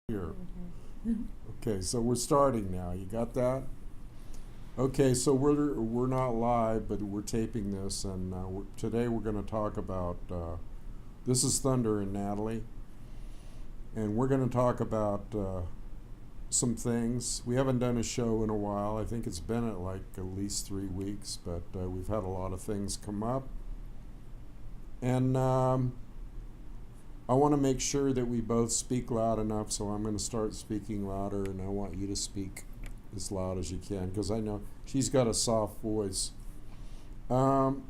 Here. Okay, so we're starting now. You got that? Okay, so we're not live, but we're taping this, and today we're going to talk about. This is Thunder and Natalie, and we're going to talk about some things. We haven't done a show in a while. I think it's been at least 3 weeks, but we've had a lot of things come up, and I want to make sure that we both speak loud enough, so I'm going to start speaking louder, and I want you to speak as loud as you can, because I know she's got a soft voice. So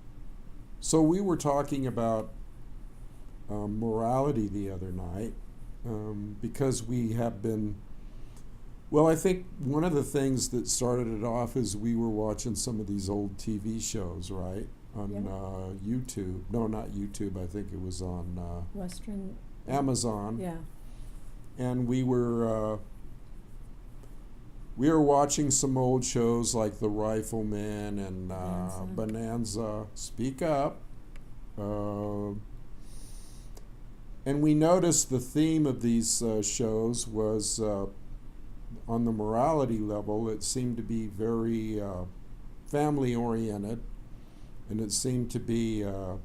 we were talking about morality the other night, because we have been, well, I think one of the things that started it off is we were watching some of these old TV shows, right? On YouTube. No, not YouTube. I think it was on Western Amazon. Yeah. And we were watching some old shows like The Rifleman and Bonanza. Speak up. And we noticed the theme of these shows was on the morality level. It seemed to be very family oriented. And it seemed to be a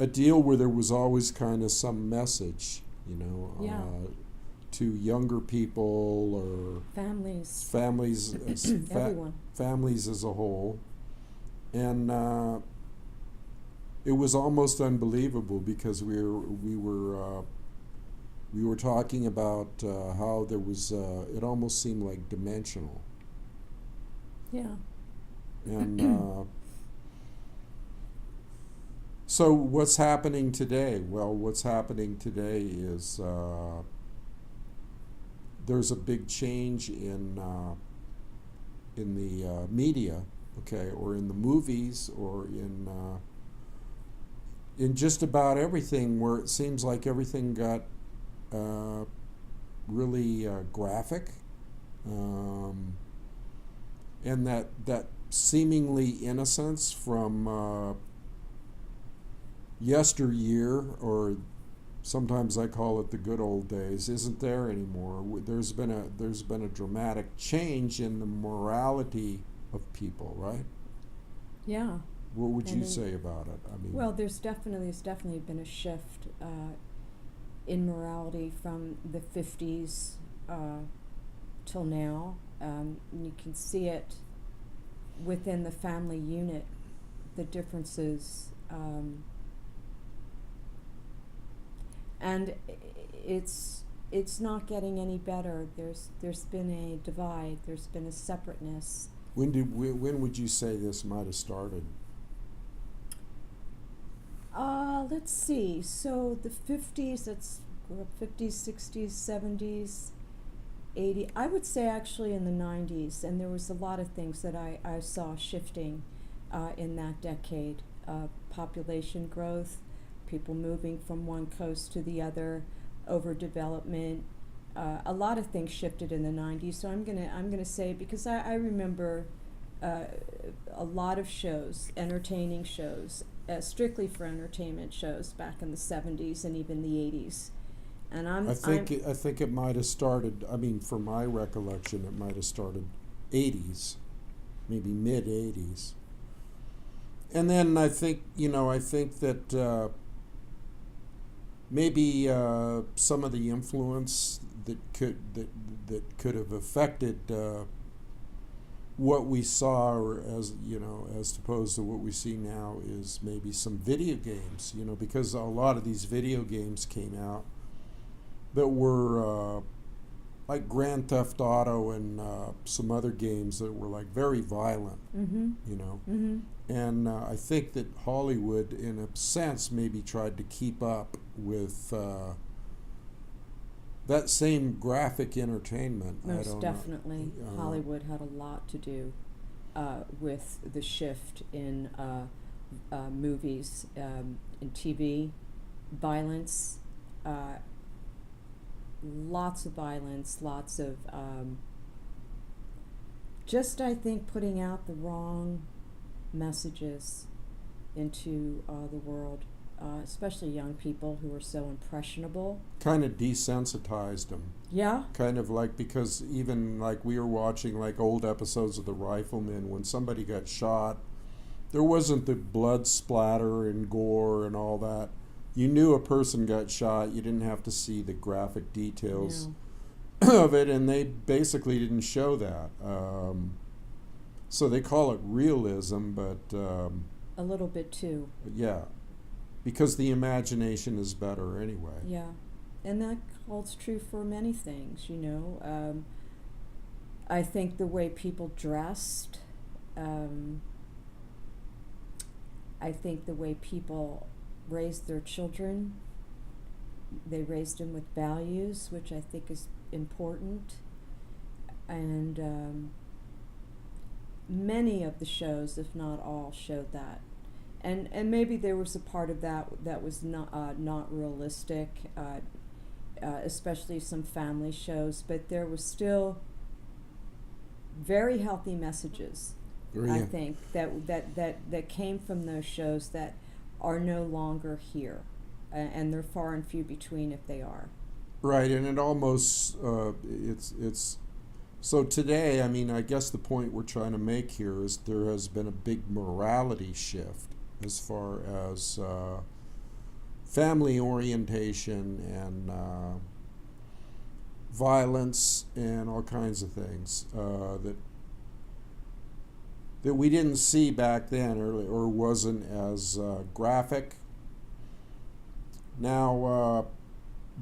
deal where there was always kind of some message, to younger people or families, everyone, families as a whole. And it was almost unbelievable because we were talking about how there was it almost seemed like dimensional. Yeah. And so what's happening today? Well, what's happening today is there's a big change in the media, okay, or in the movies, or in just about everything, where it seems like everything got really graphic, and that seemingly innocence from yesteryear, or sometimes I call it the good old days, isn't there anymore. There's been a dramatic change in the morality of people, right? Yeah. What would you say about it? I mean, well, there's definitely been a shift in morality from the 50s till now. You can see it within the family unit, the differences, and it's not getting any better. There's been a divide. There's been a separateness. When would you say this might have started? Let's see. So the 50s. That's 50s, 60s, 70s. 80, I would say actually in the 90s, and there was a lot of things that I saw shifting in that decade. Population growth, people moving from one coast to the other, overdevelopment. A lot of things shifted in the 90s. So I'm gonna say, because I remember a lot of shows, entertaining shows, strictly for entertainment shows back in the 70s and even the 80s. And I think it might have started. I mean, from my recollection, it might have started 80s, maybe mid 80s, and then I think that maybe some of the influence that could have affected what we saw, or as opposed to what we see now, is maybe some video games. Because a lot of these video games came out that were like Grand Theft Auto and some other games that were like very violent, and I think that Hollywood, in a sense, maybe tried to keep up with that same graphic entertainment. Most definitely, Hollywood had a lot to do with the shift in movies, in TV, violence. Lots of violence, lots of just, I think, putting out the wrong messages into the world. especially young people who are so impressionable. Kind of desensitized them. Yeah. Kind of like, because even like we were watching like old episodes of The Rifleman, when somebody got shot, there wasn't the blood splatter and gore and all that. You knew a person got shot. You didn't have to see the graphic details of it, and they basically didn't show that. So they call it realism, but A little bit too. yeah, because the imagination is better anyway. Yeah. And that holds true for many things, you know. I think the way people dressed, I think the way people raised their children, they raised them with values, which I think is important. And many of the shows, if not all, showed that. And maybe there was a part of that that was not realistic, especially some family shows, but there was still very healthy messages, I think, that came from those shows that are no longer here, and they're far and few between if they are. Right, and it almost it's so today. I mean, I guess the point we're trying to make here is there has been a big morality shift as far as family orientation and violence and all kinds of things that we didn't see back then, or wasn't as graphic. Now,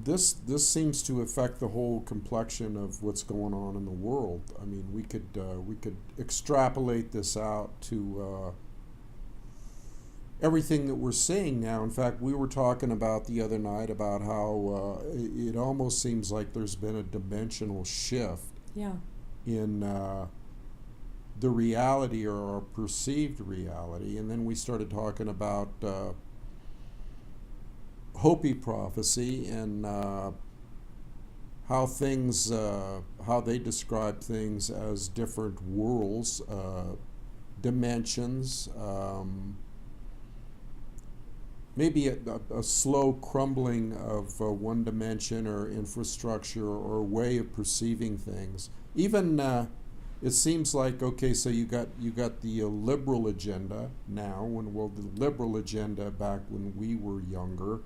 this seems to affect the whole complexion of what's going on in the world. I mean, we could extrapolate this out to everything that we're seeing now. In fact, we were talking about the other night about how it almost seems like there's been a dimensional shift in the reality, or our perceived reality. And then we started talking about Hopi prophecy and how things, how they describe things as different worlds, dimensions, maybe a slow crumbling of one dimension or infrastructure or way of perceiving things. Even it seems like, okay, so you got the liberal agenda now, the liberal agenda back when we were younger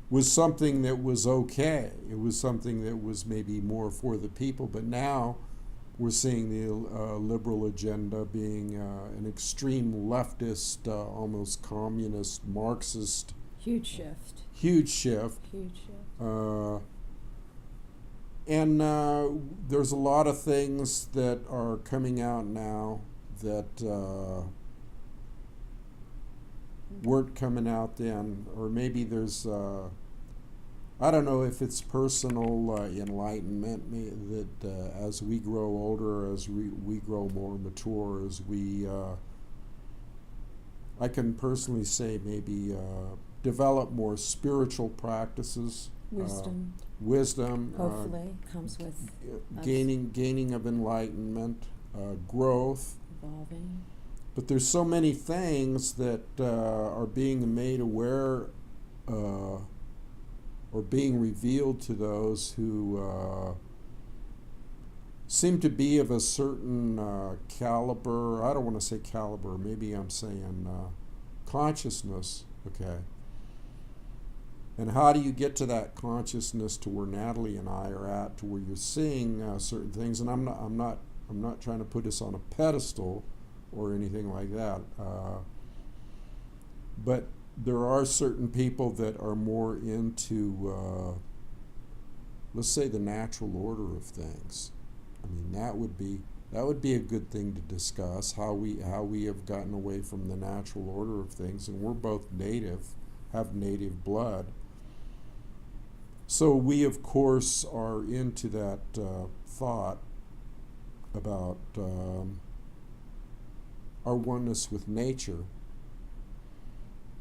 was something that was okay. It was something that was maybe more for the people, but now we're seeing the liberal agenda being an extreme leftist, almost communist, Marxist. Huge shift. Huge shift. And there's a lot of things that are coming out now that weren't coming out then, or maybe there's I don't know if it's personal enlightenment that as we grow older, as we grow more mature, as we I can personally say maybe develop more spiritual practices. Wisdom Hopefully comes with gaining of enlightenment, growth, evolving. But there's so many things that are being made aware or being revealed to those who seem to be of a certain caliber. I don't want to say caliber, maybe I'm saying consciousness, okay? And how do you get to that consciousness to where Natalie and I are at, to where you're seeing certain things? And I'm not trying to put us on a pedestal or anything like that. But there are certain people that are more into, let's say, the natural order of things. I mean, that would be a good thing to discuss, how we have gotten away from the natural order of things, and we're both have native blood. So we, of course, are into that thought about our oneness with nature,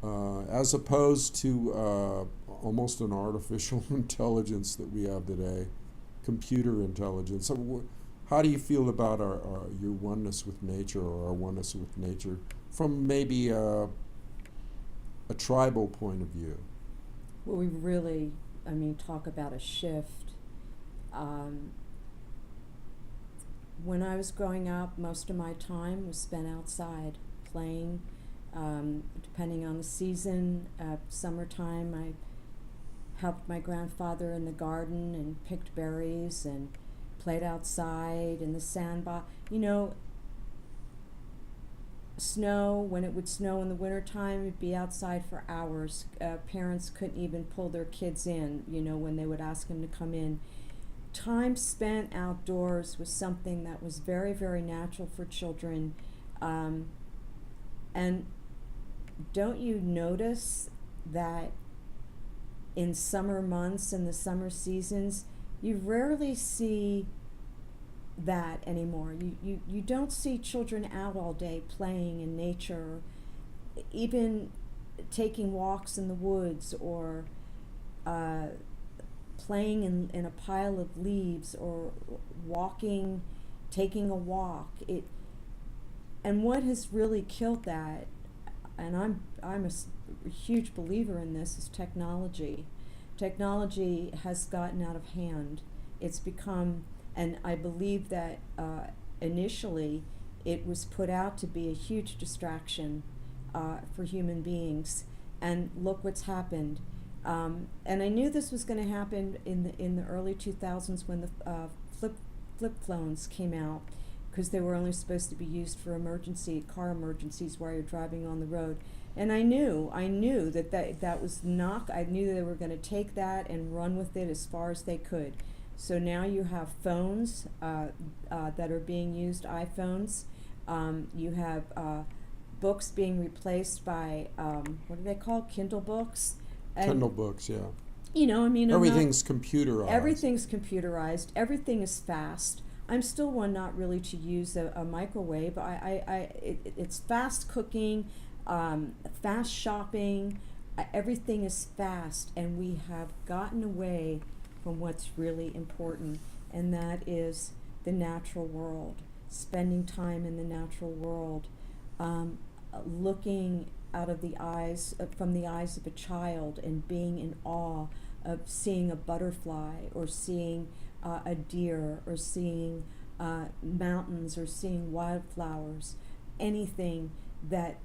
as opposed to almost an artificial intelligence that we have today, computer intelligence. So how do you feel about your oneness with nature, or our oneness with nature, from maybe a tribal point of view? Well, we really, I mean, talk about a shift. When I was growing up, most of my time was spent outside playing. Depending on the season, summertime, I helped my grandfather in the garden and picked berries and played outside in the sandbox. You know, snow, when it would snow in the wintertime, it'd be outside for hours. Parents couldn't even pull their kids in, you know, when they would ask them to come in. Time spent outdoors was something that was very, very natural for children. And don't you notice that in summer months and the summer seasons, you rarely see that anymore. You don't see children out all day playing in nature, even taking walks in the woods, or playing in a pile of leaves, or walking, taking a walk. And what has really killed that, and I'm a huge believer in this, is technology. Technology has gotten out of hand. It's become, and I believe that initially it was put out to be a huge distraction for human beings. And look what's happened. And I knew this was going to happen in the early 2000s when the flip phones came out, because they were only supposed to be used for car emergencies while you're driving on the road. And I knew that was not, I knew they were going to take that and run with it as far as they could. So now you have phones that are being used, iPhones. You have books being replaced by, what are they called? Kindle books. And, Kindle books, yeah. You know, I mean, everything's computerized. Everything's computerized. Everything is fast. I'm still one not really to use a microwave. It's fast cooking, fast shopping. Everything is fast, and we have gotten away from what's really important, and that is the natural world. Spending time in the natural world, looking out of the eyes, from the eyes of a child, and being in awe of seeing a butterfly, or seeing a deer, or seeing mountains, or seeing wildflowers. Anything that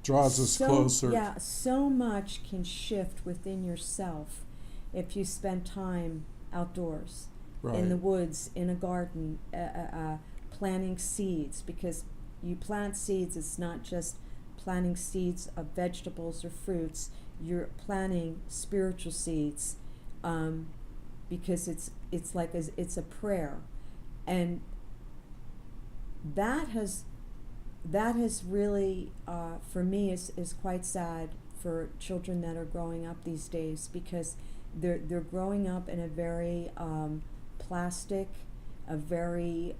draws us closer. Yeah, so much can shift within yourself if you spend time outdoors, right, in the woods, in a garden, planting seeds. Because you plant seeds, it's not just planting seeds of vegetables or fruits. You're planting spiritual seeds, because it's like it's a prayer, and that has really, for me, is quite sad for children that are growing up these days, because they're growing up in a very plastic, a very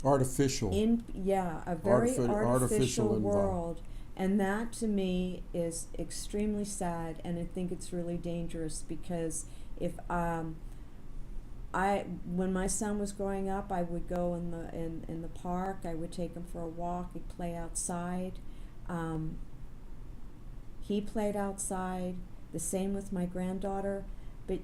artificial. A very artificial world. And that, to me, is extremely sad, and I think it's really dangerous, because if when my son was growing up, I would go in the park. I would take him for a walk. We'd play outside. He played outside. The same with my granddaughter. But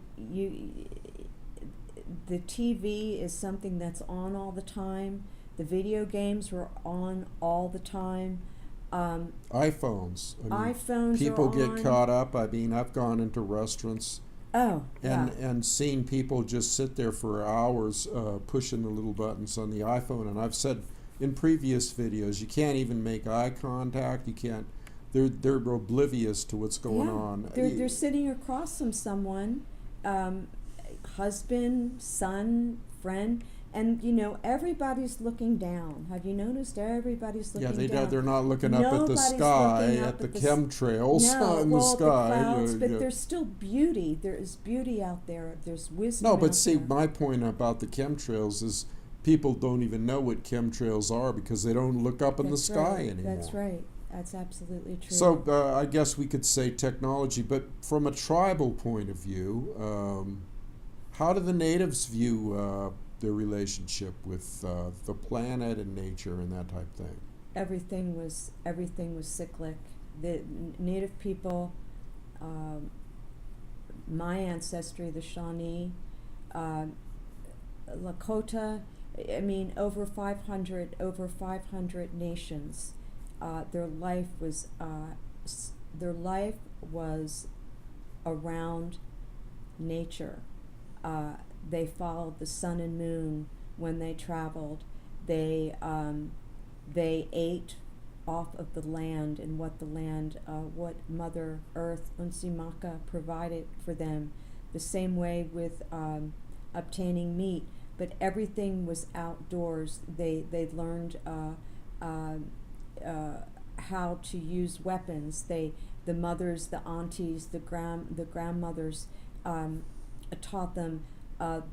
the TV is something that's on all the time. The video games were on all the time. iPhones. iPhones. People are get caught up. I mean, I've gone into restaurants. Yeah. And seen people just sit there for hours pushing the little buttons on the iPhone. And I've said in previous videos, you can't even make eye contact. You can't. They're oblivious to what's going on. They're sitting across from someone, husband, son, friend, and everybody's looking down. Have you noticed? Everybody's looking down. They're not looking up at the sky, at the chemtrails in the sky. The clouds, but there's still beauty. There is beauty out there. There's wisdom. No, but see, my point about the chemtrails is people don't even know what chemtrails are because they don't look up in the sky anymore. That's right. That's absolutely true. So I guess we could say technology, but from a tribal point of view, how do the natives view their relationship with the planet and nature and that type thing? Everything was cyclic. The native people, my ancestry, the Shawnee, Lakota, I mean, over 500 nations. Their life was around nature. They followed the sun and moon when they traveled. They ate off of the land and what what Mother Earth, Unsimaka, provided for them. The same way with obtaining meat, but everything was outdoors. They learned how to use weapons. The mothers, the aunties, the grandmothers taught them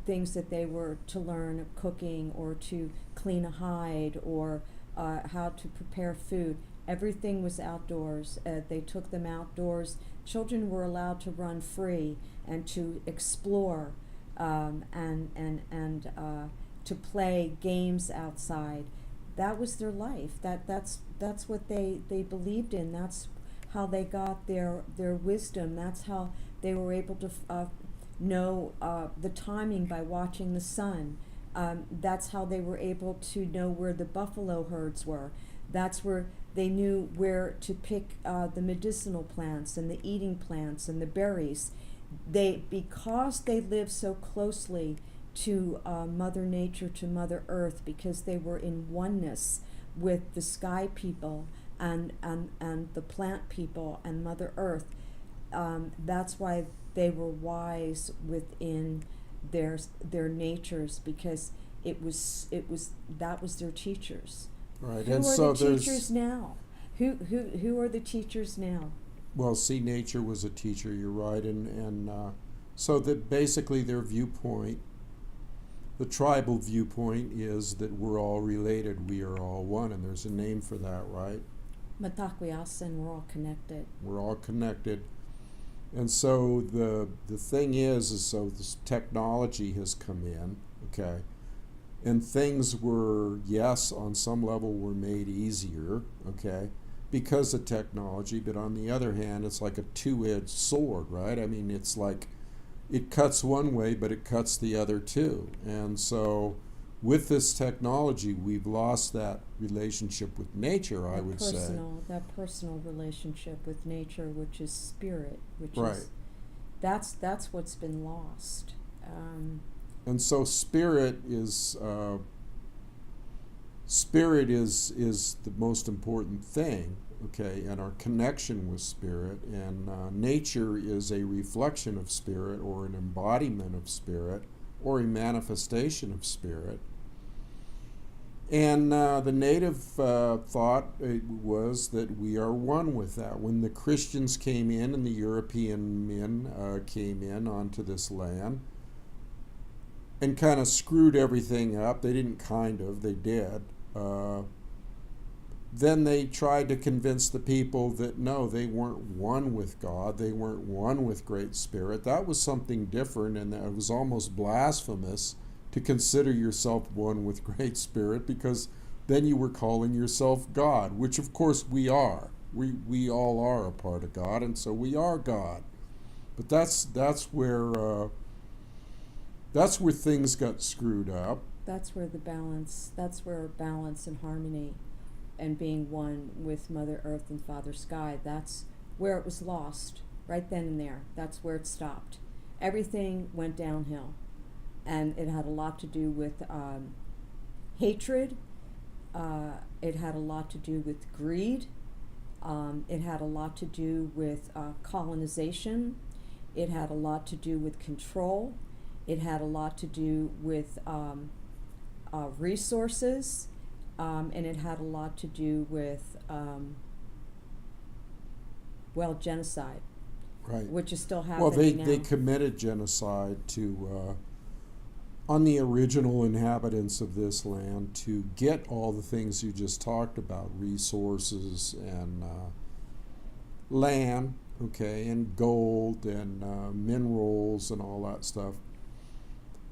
things that they were to learn, cooking or to clean a hide or how to prepare food. Everything was outdoors. They took them outdoors. Children were allowed to run free and to explore and to play games outside. That was their life. That's what they believed in. That's how they got their wisdom. That's how they were able to know the timing by watching the sun. That's how they were able to know where the buffalo herds were. That's where they knew where to pick the medicinal plants and the eating plants and the berries. Because they lived so closely to Mother Nature, to Mother Earth, because they were in oneness with the sky people and the plant people and Mother Earth. That's why they were wise within their natures, because that was their teachers. Right. Who And are so the there's teachers now? Who are the teachers now? Well, see, nature was a teacher. You're right, and so that basically their viewpoint, the tribal viewpoint, is that we're all related. We are all one, and there's a name for that, right? Matakwiasin, we're all connected. We're all connected. And so the thing is so this technology has come in, okay, and things were, yes, on some level were made easier, okay, because of technology, but on the other hand, it's like a two-edged sword, right? I mean, it's like it cuts one way, but it cuts the other too. And so with this technology, we've lost that relationship with nature, I would say. That personal relationship with nature, which is spirit, which right. is that's what's been lost. And so spirit is the most important thing, okay, and our connection with spirit, and nature is a reflection of spirit, or an embodiment of spirit, or a manifestation of spirit. And the native thought was that we are one with that. When the Christians came in and the European men came in onto this land and kind of screwed everything up, they didn't they did. Then they tried to convince the people that no, they weren't one with God, they weren't one with Great Spirit. That was something different, and that was almost blasphemous to consider yourself one with Great Spirit, because then you were calling yourself God, which of course we are. We all are a part of God, and so we are God. But that's where things got screwed up. That's where balance and harmony and being one with Mother Earth and Father Sky, that's where it was lost, right then and there. That's where it stopped. Everything went downhill. And it had a lot to do with hatred. It had a lot to do with greed. It had a lot to do with colonization. It had a lot to do with control. It had a lot to do with resources. And it had a lot to do with, genocide. Right. Which is still happening now. Well, they committed genocide to on the original inhabitants of this land to get all the things you just talked about, resources and land, okay, and gold and minerals and all that stuff.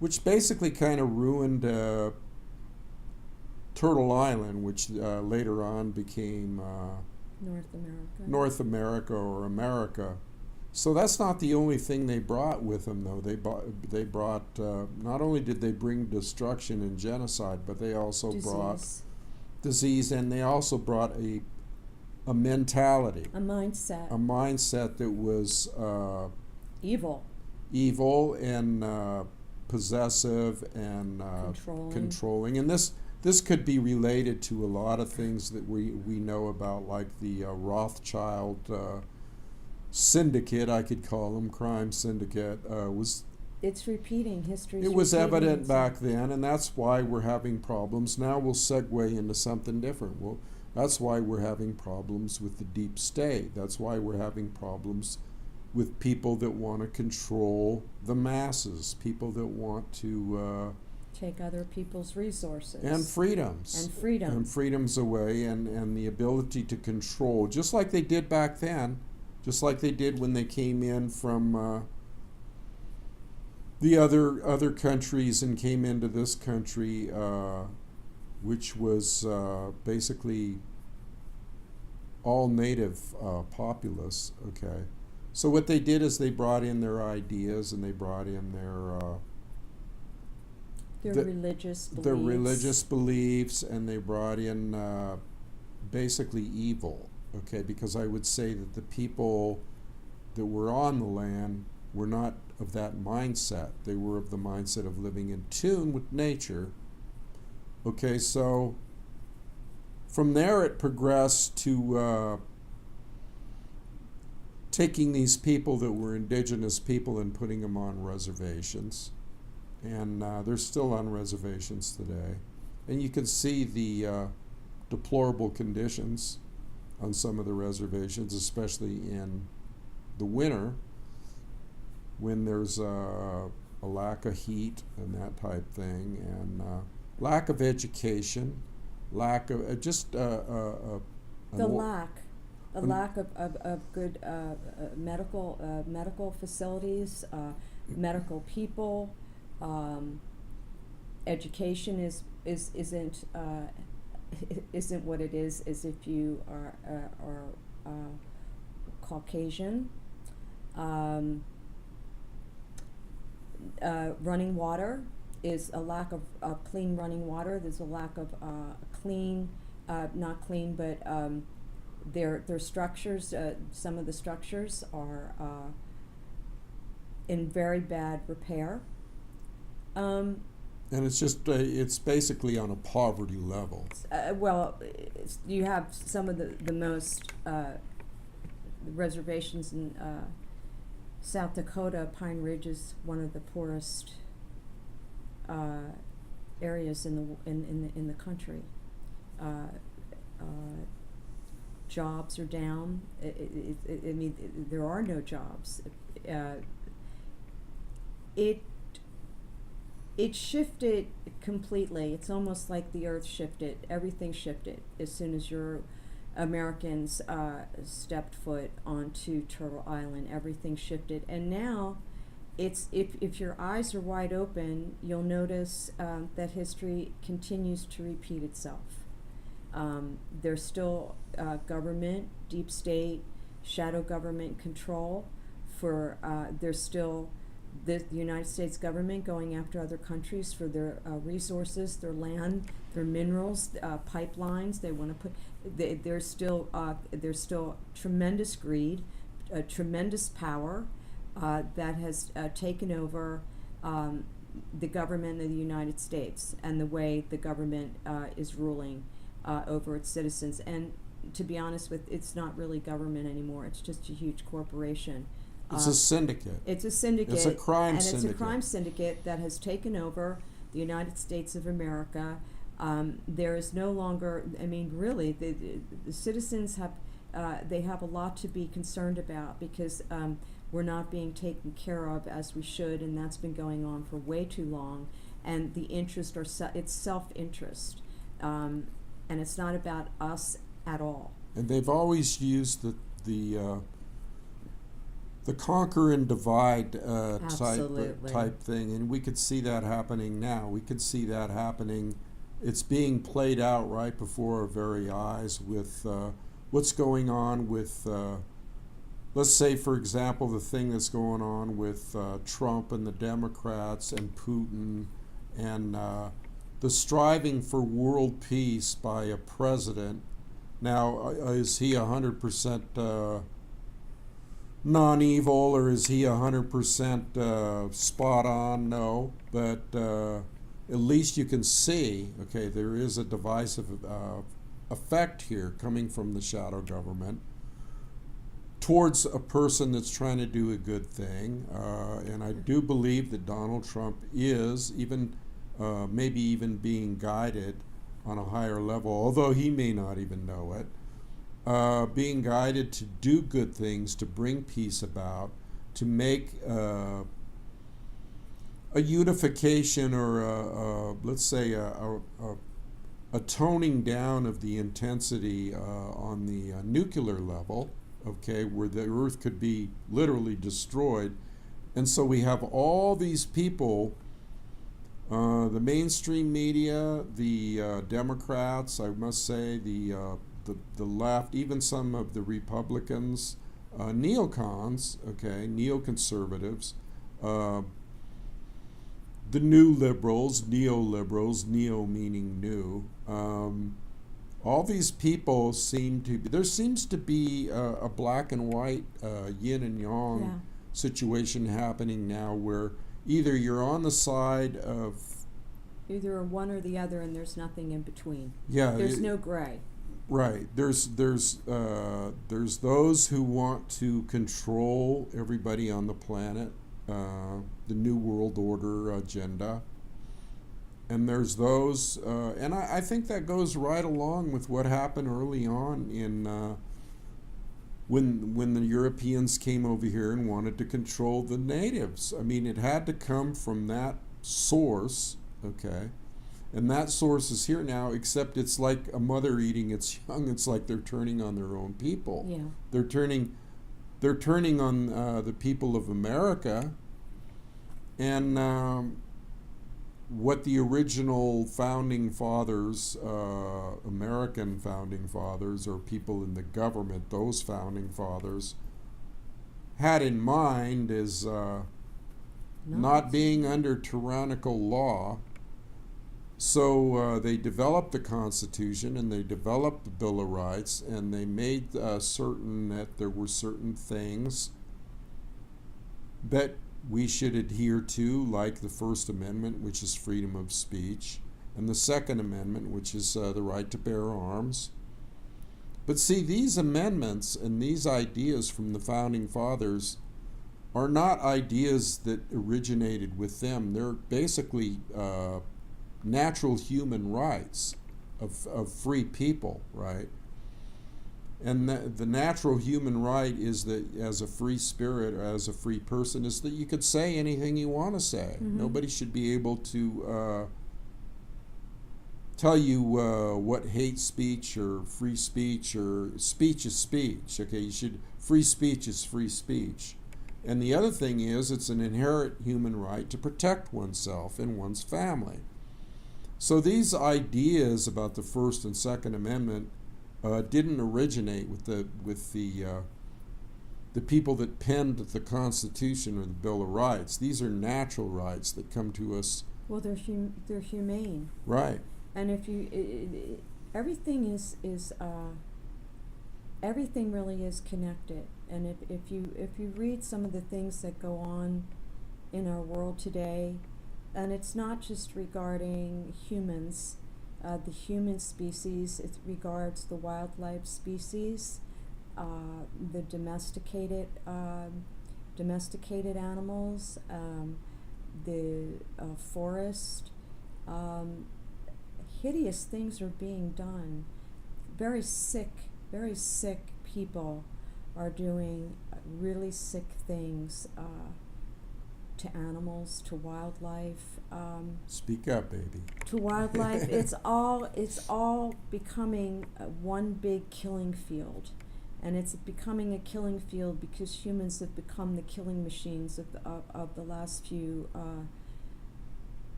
which basically kind of ruined Turtle Island, which later on became North America or America. So that's not the only thing they brought with them, though. They brought not only did they bring destruction and genocide, but they also brought disease, and they also brought a mentality, a mindset that was evil and possessive and controlling. And this could be related to a lot of things that we know about, like the Rothschild syndicate, I could call them, crime syndicate, it's repeating history. It was evident back then, and that's why we're having problems. Now we'll segue into something different. Well, that's why we're having problems with the deep state. That's why we're having problems with people that want to control the masses, people that want to take other people's resources and freedoms away, and the ability to control, just like they did back then, just like they did when they came in from the other countries and came into this country, which was basically all native populace. Okay, so what they did is they brought in their ideas, and they brought in their religious beliefs, and they brought in basically evil. Okay, because I would say that the people that were on the land were not of that mindset. They were of the mindset of living in tune with nature. Okay, so from there it progressed to taking these people that were indigenous people and putting them on reservations. And they're still on reservations today. And you can see the deplorable conditions on some of the reservations, especially in the winter, when there's a lack of heat and that type thing, and lack of education, lack of lack of good medical facilities, medical people. Education isn't what it is as if you are Caucasian. Running water is a lack of clean running water. There's a lack of not clean, but their structures. Some of the structures are in very bad repair. And it's basically on a poverty level. You have some of the most reservations in South Dakota. Pine Ridge is one of the poorest areas in the country. Jobs are down. I mean, there are no jobs. It shifted completely. It's almost like the earth shifted. Everything shifted as soon as your Americans stepped foot onto Turtle Island. Everything shifted, and now it's if your eyes are wide open, you'll notice that history continues to repeat itself. There's still government, deep state, shadow government control. There's still the United States government going after other countries for their resources, their land, their minerals, pipelines. They want to put. There's still tremendous greed, tremendous power that has taken over the government of the United States and the way the government is ruling over its citizens. And to be honest it's not really government anymore. It's just a huge corporation. It's a syndicate. It's a syndicate. It's a crime syndicate. It's a crime syndicate that has taken over the United States of America. There is no longer, I mean, really, the citizens have a lot to be concerned about, because we're not being taken care of as we should, and that's been going on for way too long. And the interest, it's self-interest, and it's not about us at all. And they've always used the conquer and divide Absolutely. type thing, and we could see that happening now. We could see that happening. It's being played out right before our very eyes with what's going on with, let's say, for example, the thing that's going on with Trump and the Democrats and Putin and the striving for world peace by a president. Now, is he 100% non-evil, or is he 100% spot on? No, but at least you can see, okay, there is a divisive effect here coming from the shadow government towards a person that's trying to do a good thing. And I do believe that Donald Trump is even maybe even being guided on a higher level, although he may not even know it, being guided to do good things, to bring peace about, to make a unification, or let's say a toning down of the intensity on the nuclear level, okay, where the earth could be literally destroyed. And so we have all these people, the mainstream media, the Democrats, I must say, the left, even some of the Republicans, neocons, okay, neoconservatives, the new liberals, neoliberals, neo meaning new. All these people seem to be, there seems to be a black and white, yin and yang situation happening now, where either you're on the side of either one or the other, and there's nothing in between. Yeah, there's no gray. Right. There's those who want to control everybody on the planet, the New World Order agenda, and there's those, and I think that goes right along with what happened early on in when the Europeans came over here and wanted to control the natives. I mean, it had to come from that source, okay? And that source is here now, except it's like a mother eating its young. It's like they're turning on their own people. Yeah. They're turning on the people of America, and what the original founding fathers, American founding fathers, or people in the government, those founding fathers, had in mind is not being under tyrannical law. So they developed the Constitution, and they developed the Bill of Rights, and they made certain that there were certain things that we should adhere to, like the First Amendment, which is freedom of speech, and the Second Amendment, which is the right to bear arms. But see, these amendments and these ideas from the Founding Fathers are not ideas that originated with them. They're basically natural human rights of free people, right? And the natural human right is that, as a free spirit or as a free person, is that you could say anything you want to say. Mm-hmm. Nobody should be able to tell you what hate speech or free speech, or speech is speech. Okay, free speech is free speech. And the other thing is, it's an inherent human right to protect oneself and one's family. So these ideas about the First and Second Amendment didn't originate with the people that penned the Constitution or the Bill of Rights. These are natural rights that come to us. Well, they're humane. Right. And if you, everything is everything really is connected. And if you read some of the things that go on in our world today, and it's not just regarding humans, the human species, it regards the wildlife species, the domesticated animals, the forest. Hideous things are being done. Very sick people are doing really sick things to animals, to wildlife. Speak up, baby. To wildlife. It's all becoming one big killing field, and it's becoming a killing field because humans have become the killing machines of the last few,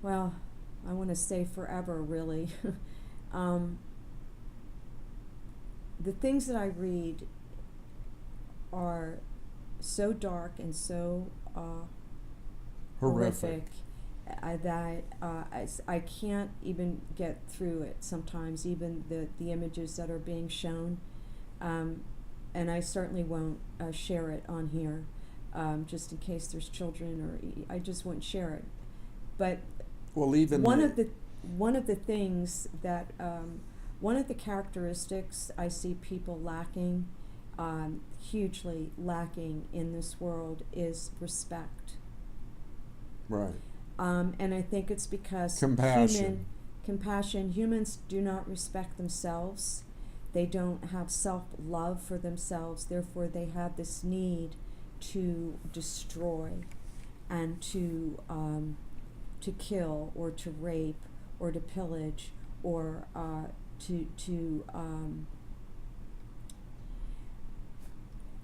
well, I want to say forever, really. The things that I read are so dark and so horrific that I can't even get through it sometimes, even the images that are being shown. And I certainly won't share it on here, just in case there's children, or I just won't share it. But well, even one of the things that one of the characteristics I see people lacking, hugely lacking in this world, is respect. Right. And I think it's because Compassion. Humans do not respect themselves. They don't have self-love for themselves. Therefore, they have this need to destroy and to kill or to rape or to pillage or to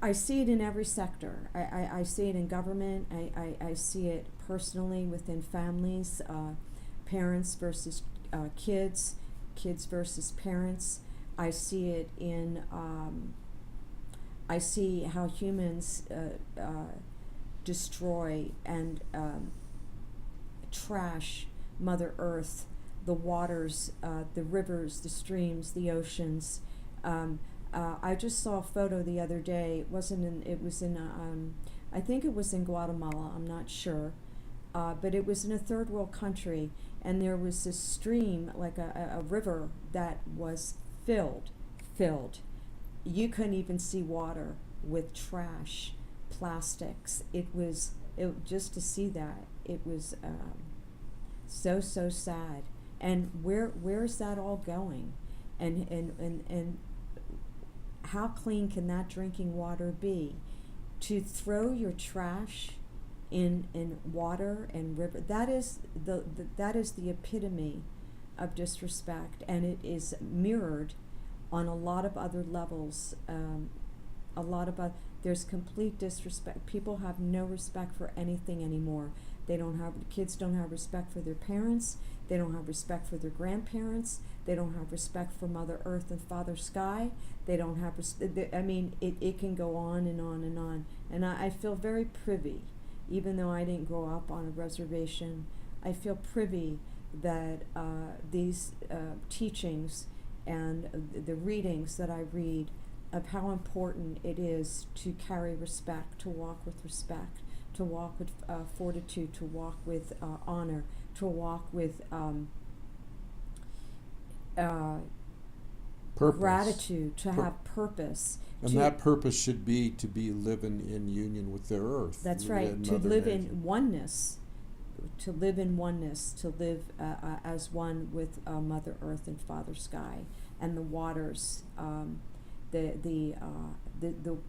I see it in every sector. I see it in government. I see it personally within families, parents versus kids, kids versus parents. I see it in, I see how humans destroy and trash Mother Earth, the waters, the rivers, the streams, the oceans. I just saw a photo the other day. It was in, I think it was in Guatemala, I'm not sure. But it was in a third world country, and there was this stream, like a river, that was filled. You couldn't even see water with trash, plastics. Just to see that, it was so sad. And where is that all going? And how clean can that drinking water be? To throw your trash in water and river, that is the epitome of disrespect, and it is mirrored on a lot of other levels. There's complete disrespect. People have no respect for anything anymore. Kids don't have respect for their parents. They don't have respect for their grandparents. They don't have respect for Mother Earth and Father Sky. They don't have it can go on and on and on. And I feel very privy, even though I didn't grow up on a reservation. I feel privy that these teachings and the readings that I read of how important it is to carry respect, to walk with respect, to walk with fortitude, to walk with honor, to walk with gratitude, to have purpose. And that purpose should be to be living in union with the earth. That's right, to live in oneness, to live as one with Mother Earth and Father Sky and the waters, the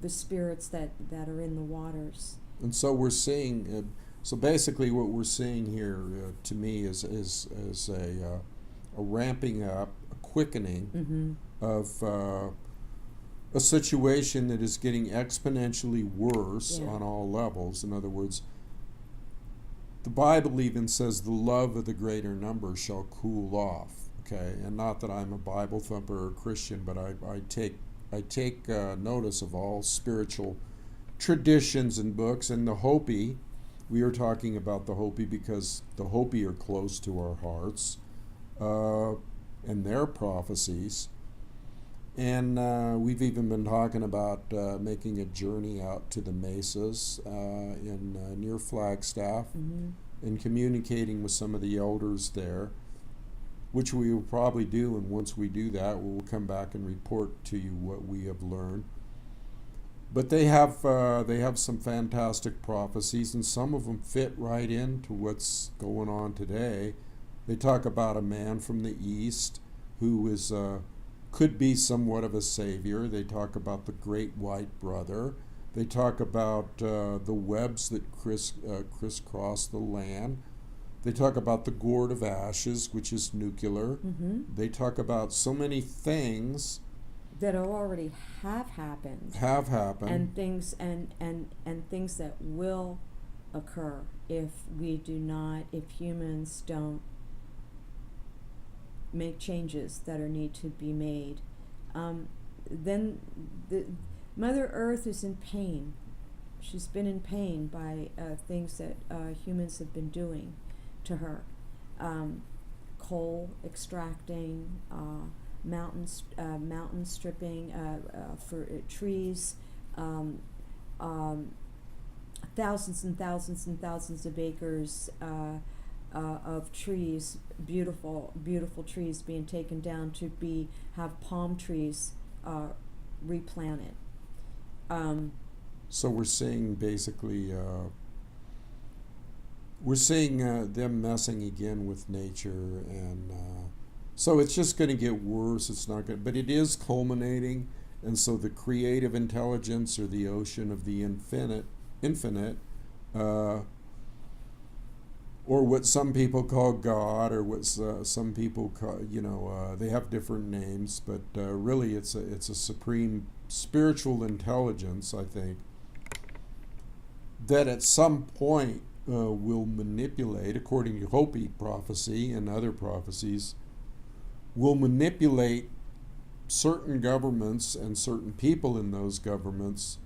spirits that are in the waters. And so we're seeing, so basically what we're seeing here to me is a ramping up, a quickening of a situation that is getting exponentially worse on all levels. In other words, the Bible even says the love of the greater number shall cool off. Okay, and not that I'm a Bible thumper or Christian, but I take notice of all spiritual traditions and books. And the Hopi, we are talking about the Hopi because the Hopi are close to our hearts, and their prophecies. And we've even been talking about making a journey out to the mesas near Flagstaff, and communicating with some of the elders there, which we will probably do. And once we do that, we'll come back and report to you what we have learned. But they have some fantastic prophecies, and some of them fit right into what's going on today. They talk about a man from the east who is could be somewhat of a savior. They talk about the great white brother. They talk about the webs that crisscross the land. They talk about the gourd of ashes, which is nuclear. They talk about so many things that already have happened, and things and things that will occur if humans don't make changes that need to be made. Then the Mother Earth is in pain. She's been in pain by things that humans have been doing to her. Coal extracting, mountain stripping for trees, thousands and thousands and thousands of acres of trees, beautiful trees being taken down to have palm trees replanted. So we're seeing basically, them messing again with nature, and so it's just going to get worse. It's not going, but it is culminating, and so the creative intelligence, or the ocean of the infinite, or what some people call God, or what some people call, they have different names, but really it's a supreme spiritual intelligence, I think, that at some point will manipulate, according to Hopi prophecy and other prophecies, will manipulate certain governments and certain people in those governments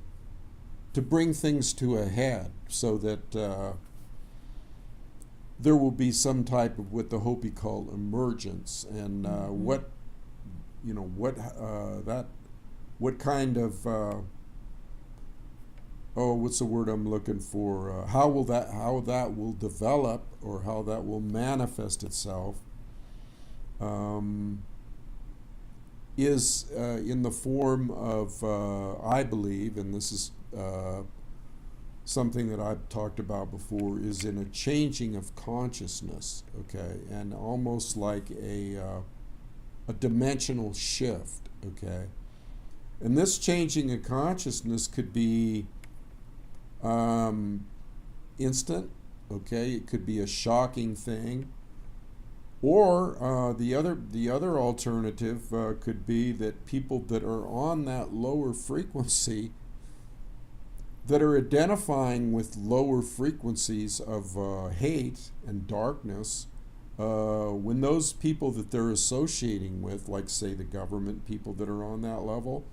to bring things to a head, so that there will be some type of what the Hopi call emergence, and what kind of what's the word I'm looking for? How that will develop, or how that will manifest itself, is in the form of, I believe, and this is something that I've talked about before, is in a changing of consciousness, okay, and almost like a dimensional shift, okay. And this changing of consciousness could be instant, okay. It could be a shocking thing, or the other alternative could be that people that are on that lower frequency, that are identifying with lower frequencies of hate and darkness, when those people that they're associating with, like say the government people that are on that level,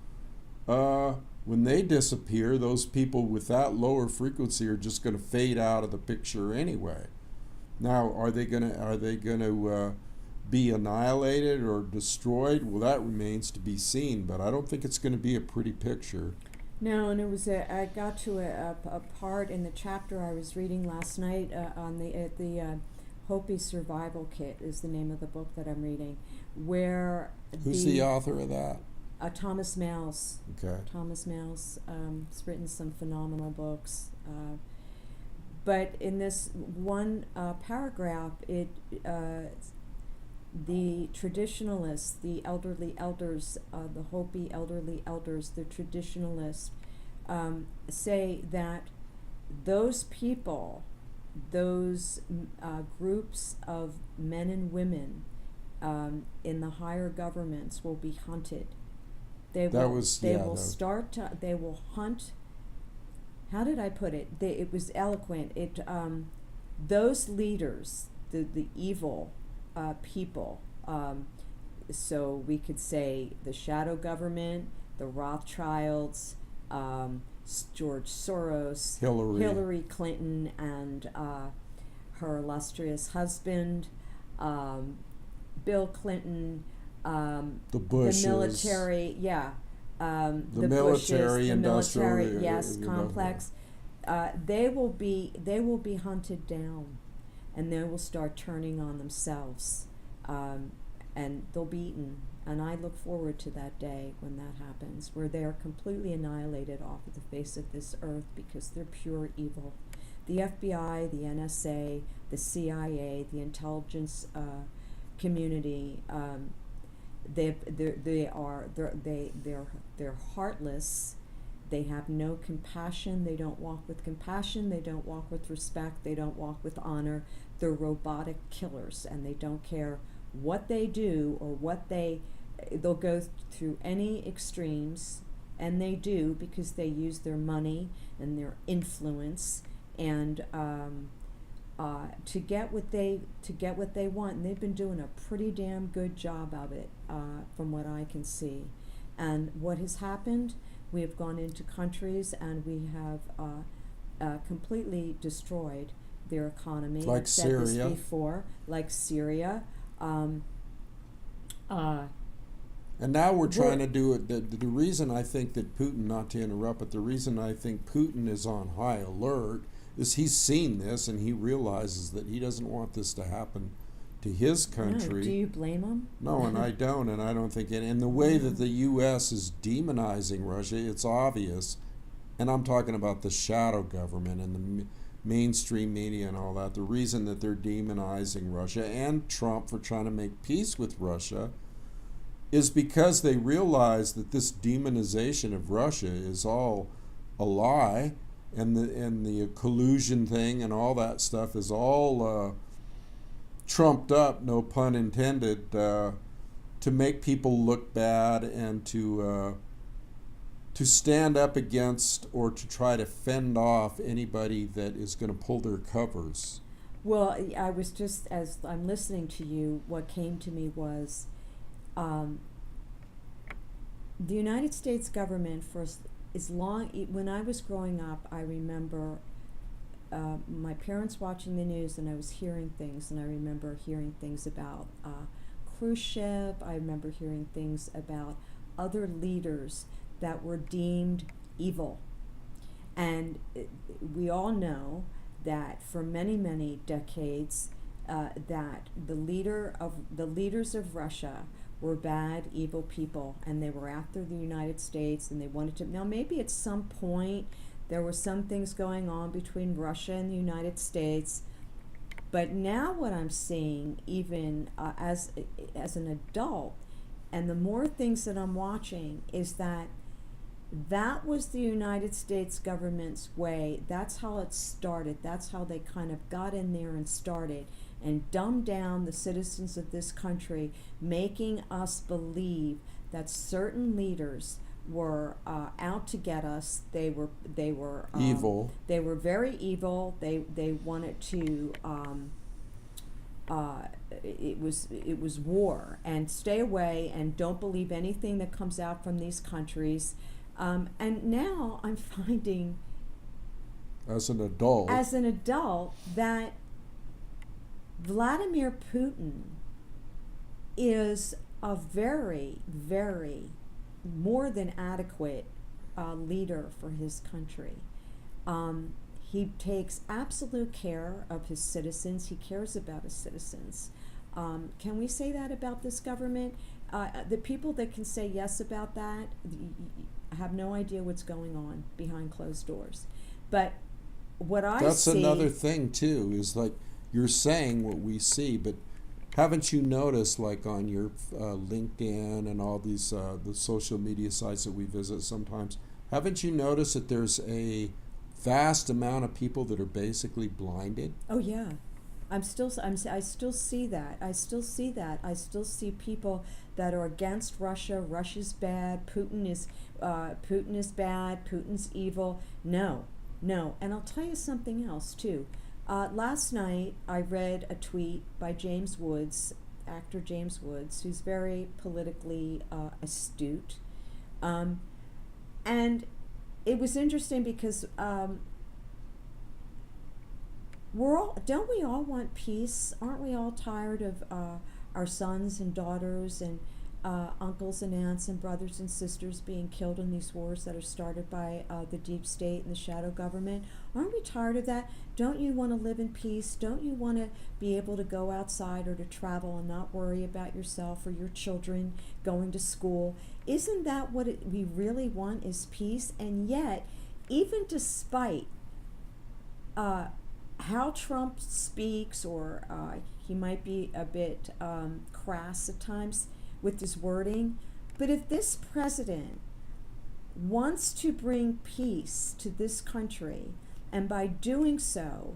when they disappear, those people with that lower frequency are just going to fade out of the picture anyway. Now, are they going to be annihilated or destroyed? Well, that remains to be seen, but I don't think it's going to be a pretty picture. No, and it was I got to a part in the chapter I was reading last night on the Hopi Survival Kit is the name of the book that I'm reading, where who's the author of that? Thomas Males. Okay. Thomas Males has written some phenomenal books, but in this one paragraph, the traditionalists, the elderly elders, the Hopi elderly elders, the traditionalists, say that those people, those groups of men and women in the higher governments will be hunted. They will hunt. How did I put it? It was eloquent. Those leaders, the evil people. So we could say the shadow government, the Rothschilds, George Soros, Hillary Clinton, and her illustrious husband, Bill Clinton, the Bushes, the military, the military, industrial, yes, complex. They will be hunted down, and they will start turning on themselves, and they'll be eaten. And I look forward to that day when that happens, where they are completely annihilated off of the face of this earth because they're pure evil. The FBI, the NSA, the CIA, the intelligence community, they're heartless. They have no compassion. They don't walk with compassion. They don't walk with respect. They don't walk with honor. They're robotic killers, and they don't care what they do or what they they'll go through any extremes, and they do, because they use their money and their influence and to get what they want, and they've been doing a pretty damn good job of it, from what I can see. And what has happened? We have gone into countries and we have completely destroyed their economy. Like I've said this Syria. before, like Syria. And now we're trying to do it. The reason I think that Putin, not to interrupt, but the reason I think Putin is on high alert is he's seen this and he realizes that he doesn't want this to happen to his country. No, do you blame him? No, and I don't, and I don't think it. And the way that the U.S. is demonizing Russia, it's obvious. And I'm talking about the shadow government and the mainstream media and all that. The reason that they're demonizing Russia and Trump for trying to make peace with Russia is because they realize that this demonization of Russia is all a lie, and the collusion thing and all that stuff is all trumped up, no pun intended, to make people look bad and to stand up against or to try to fend off anybody that is going to pull their covers. Well, I was just, as I'm listening to you, what came to me was the United States government, for as long, when I was growing up, I remember my parents watching the news, and I was hearing things, and I remember hearing things about cruise ship. I remember hearing things about other leaders that were deemed evil. And we all know that for many, many decades, that the leaders of Russia were bad, evil people, and they were after the United States, and they wanted to. Now, maybe at some point there were some things going on between Russia and the United States, but now what I'm seeing, even as an adult, and the more things that I'm watching, is that was the United States government's way. That's how it started. That's how they kind of got in there and started and dumbed down the citizens of this country, making us believe that certain leaders were out to get us. They were Evil. They were very evil. They wanted to. It was war, and stay away and don't believe anything that comes out from these countries. And now I'm finding, As an adult, that Vladimir Putin is a very, very more than adequate leader for his country. He takes absolute care of his citizens. He cares about his citizens. Can we say that about this government? The people that can say yes about that have no idea what's going on behind closed doors. But what I That's see... another thing, too, is like you're saying what we see, but haven't you noticed, like on your LinkedIn and all these the social media sites that we visit sometimes, haven't you noticed that there's a vast amount of people that are basically blinded? Oh, yeah. I still see that. I still see people that are against Russia. Russia's bad. Putin is bad. Putin's evil. No. And I'll tell you something else too. Last night I read a tweet by James Woods, actor James Woods, who's very politically astute, and it was interesting because don't we all want peace? Aren't we all tired of our sons and daughters and uncles and aunts and brothers and sisters being killed in these wars that are started by the deep state and the shadow government? Aren't we tired of that? Don't you want to live in peace? Don't you want to be able to go outside or to travel and not worry about yourself or your children going to school? Isn't that what we really want, is peace? And yet, even despite how Trump speaks, or he might be a bit crass at times with his wording, but if this president wants to bring peace to this country, and by doing so,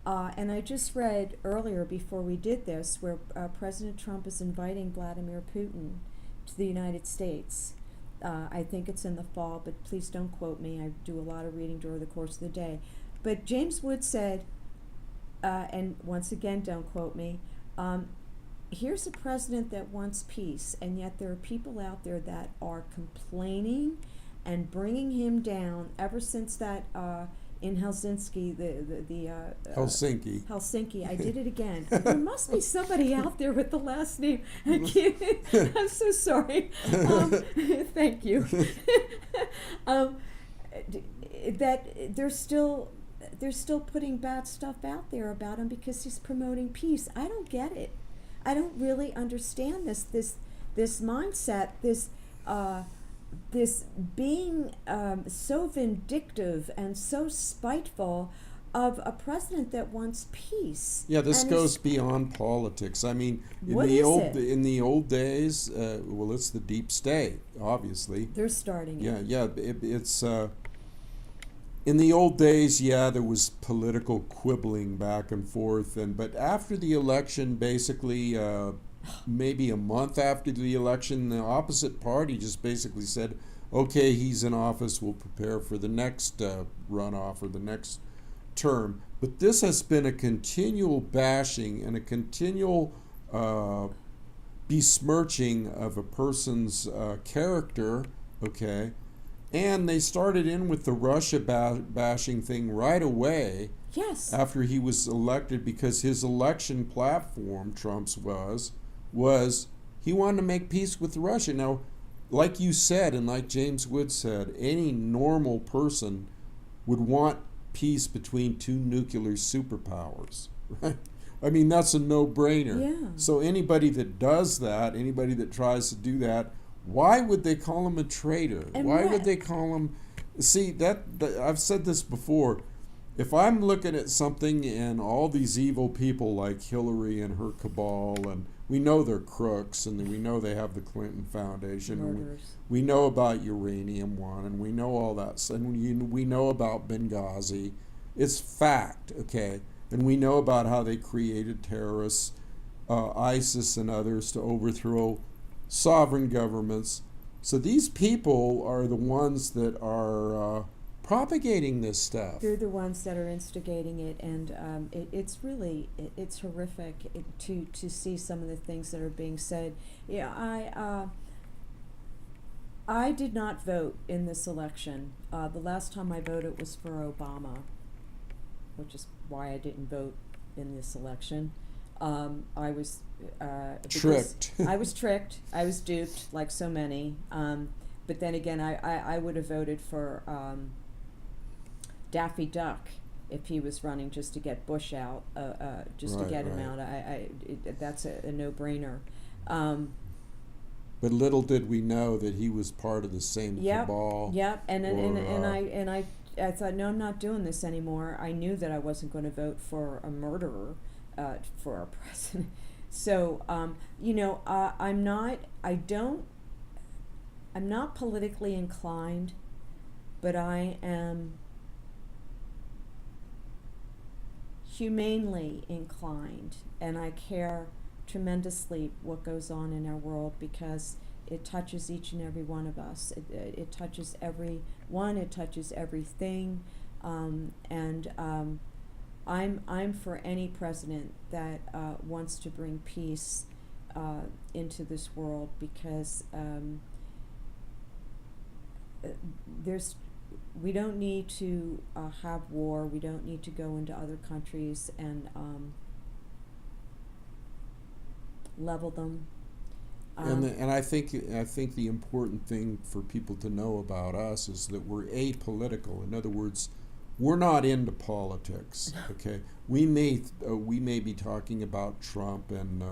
and I just read earlier before we did this where President Trump is inviting Vladimir Putin to the United States. I think it's in the fall, but please don't quote me. I do a lot of reading during the course of the day. But James Wood said, and once again, don't quote me, here's a president that wants peace, and yet there are people out there that are complaining and bringing him down ever since that in Helsinki, Helsinki. I did it again. There must be somebody out there with the last name. I'm so sorry. Thank you. That they're still putting bad stuff out there about him because he's promoting peace. I don't get it. I don't really understand this mindset, this being so vindictive and so spiteful of a president that wants peace. Yeah, this goes beyond politics. I mean, in the old days, well, it's the deep state, obviously. They're starting it. Yeah, it's in the old days, there was political quibbling back and forth, but after the election, basically, maybe a month after the election, the opposite party just basically said, okay, he's in office, we'll prepare for the next runoff or the next term. But this has been a continual bashing and a continual besmirching of a person's character, okay? And they started in with the Russia bashing thing right away. Yes. After he was elected, because his election platform, Trump's was he wanted to make peace with Russia. Now, like you said, and like James Wood said, any normal person would want peace between two nuclear superpowers, right? I mean, that's a no-brainer. Yeah. So anybody that does that, anybody that tries to do that, why would they call him a traitor? And why would they call him... See, that I've said this before. If I'm looking at something and all these evil people like Hillary and her cabal, and we know they're crooks, and we know they have the Clinton Foundation, Murderers. we know about Uranium One, and we know all that, and we know about Benghazi. It's fact, okay? And we know about how they created terrorists, ISIS and others, to overthrow sovereign governments. So these people are the ones that are propagating this stuff. They're the ones that are instigating it, and it's really it's horrific to see some of the things that are being said. Yeah, I did not vote in this election. The last time I voted was for Obama, which is why I didn't vote in this election. I was tricked. I was tricked. I was duped, like so many. But then again, I would have voted for Daffy Duck if he was running just to get Bush out, to get him out. That's a no-brainer. But little did we know that he was part of the same cabal. Yep. And I thought, no, I'm not doing this anymore. I knew that I wasn't going to vote for a murderer for our president. So I'm not politically inclined, but I am humanely inclined, and I care tremendously what goes on in our world because it touches each and every one of us. It touches everyone. It touches everything, and I'm for any president that wants to bring peace into this world because we don't need to have war. We don't need to go into other countries and level them. And I think the important thing for people to know about us is that we're apolitical. In other words, we're not into politics. Okay, we may be talking about Trump and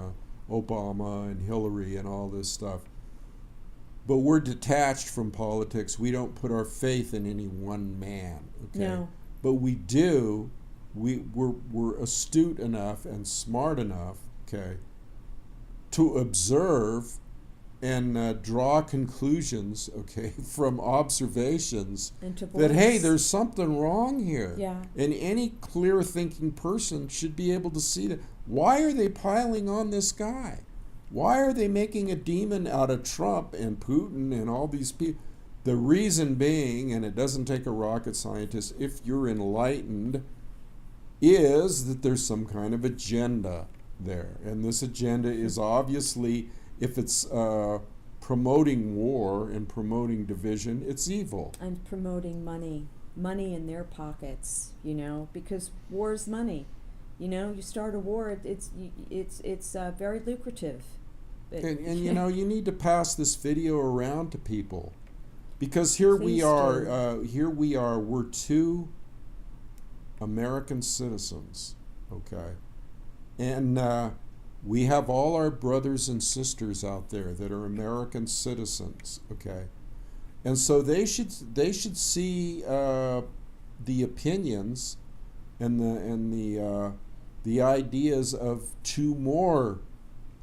Obama and Hillary and all this stuff, but we're detached from politics. We don't put our faith in any one man. Okay, No. but we do. We're astute enough and smart enough. Okay, to observe and draw conclusions, okay, from observations that, hey, there's something wrong here. Yeah. And any clear-thinking person should be able to see that. Why are they piling on this guy? Why are they making a demon out of Trump and Putin and all these people? The reason being, and it doesn't take a rocket scientist, if you're enlightened, is that there's some kind of agenda there. And this agenda is obviously, if it's promoting war and promoting division, it's evil. And promoting money in their pockets, you know, because war is money. You know, you start a war, it's very lucrative. And you know, you need to pass this video around to people, because here we are. We're two American citizens, okay, and we have all our brothers and sisters out there that are American citizens, okay, and so they should see the opinions and the ideas of two more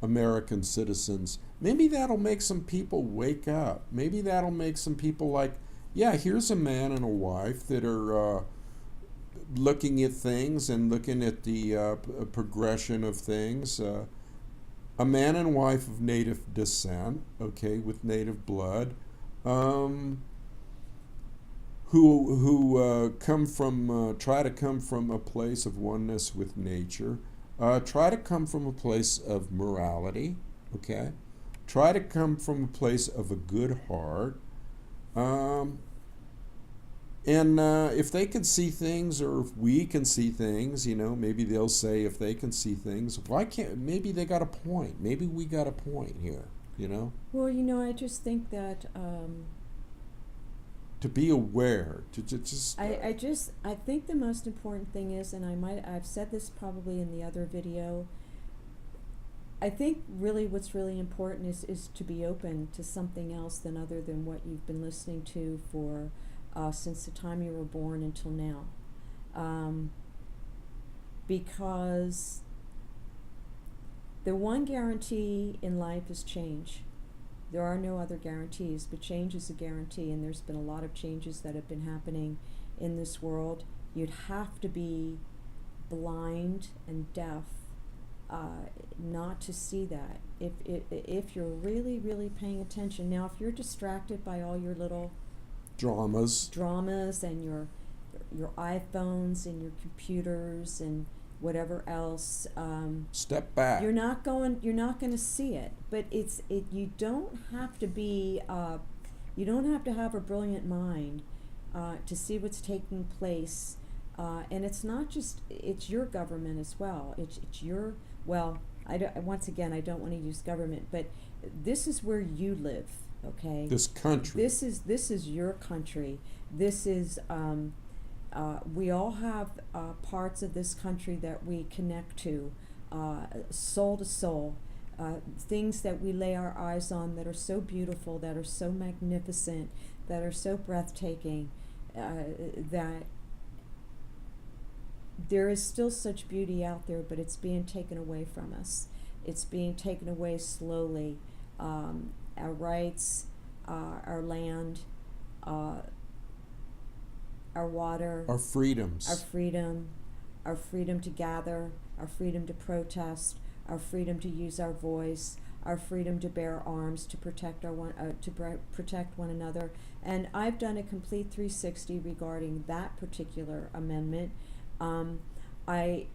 American citizens. Maybe that'll make some people wake up. Maybe that'll make some people like, yeah, here's a man and a wife that are looking at things and looking at the progression of things. A man and wife of native descent, okay, with native blood, who come from try to come from a place of oneness with nature. Try to come from a place of morality, okay? Try to come from a place of a good heart. And if they can see things, or if we can see things, you know, maybe they'll say if they can see things, why can't, maybe they got a point. Maybe we got a point here, you know? Well, you know, I just think that... to be aware, to just... I think the most important thing is, and I've said this probably in the other video, I think really what's really important is to be open to something else than other than what you've been listening to for since the time you were born until now. Because the one guarantee in life is change. There are no other guarantees, but change is a guarantee, and there's been a lot of changes that have been happening in this world. You'd have to be blind and deaf not to see that. If you're really, really paying attention. Now, if you're distracted by all your little dramas and your iPhones and your computers and whatever else, step back. You're not going to see it. But you don't have to be you don't have to have a brilliant mind to see what's taking place. And it's not just, it's your government as well. It's your, well, once again, I don't want to use government, but this is where you live, okay? This country. This is your country. This is, we all have parts of this country that we connect to, soul to soul, things that we lay our eyes on that are so beautiful, that are so magnificent, that are so breathtaking, that there is still such beauty out there, but it's being taken away from us. It's being taken away slowly. Our rights, our land, our water, our freedoms, our freedom to gather, our freedom to protest, our freedom to use our voice, our freedom to bear arms to protect protect one another. And I've done a complete 360 regarding that particular amendment. I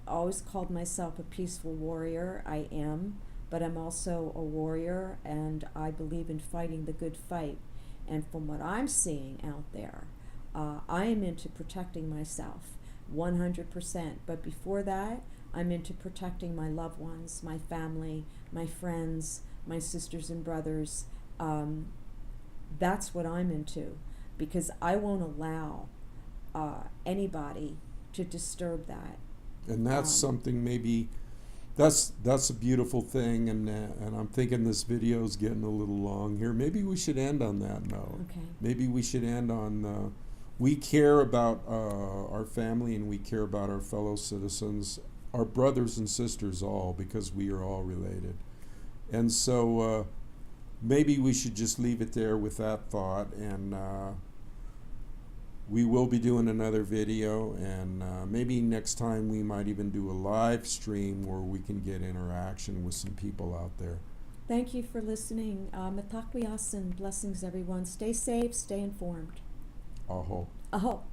always called myself a peaceful warrior. I am, but I'm also a warrior, and I believe in fighting the good fight. And from what I'm seeing out there, I am into protecting myself 100%. But before that, I'm into protecting my loved ones, my family, my friends, my sisters and brothers. That's what I'm into, because I won't allow anybody to disturb that. And that's something, maybe that's a beautiful thing, and I'm thinking this video is getting a little long here. Maybe we should end on that note. Okay. Maybe we should end on we care about our family, and we care about our fellow citizens, our brothers and sisters all, because we are all related. And so maybe we should just leave it there with that thought, and we will be doing another video, and maybe next time we might even do a live stream where we can get interaction with some people out there. Thank you for listening. Matakwiasin, blessings everyone. Stay safe, stay informed. Aho. Aho.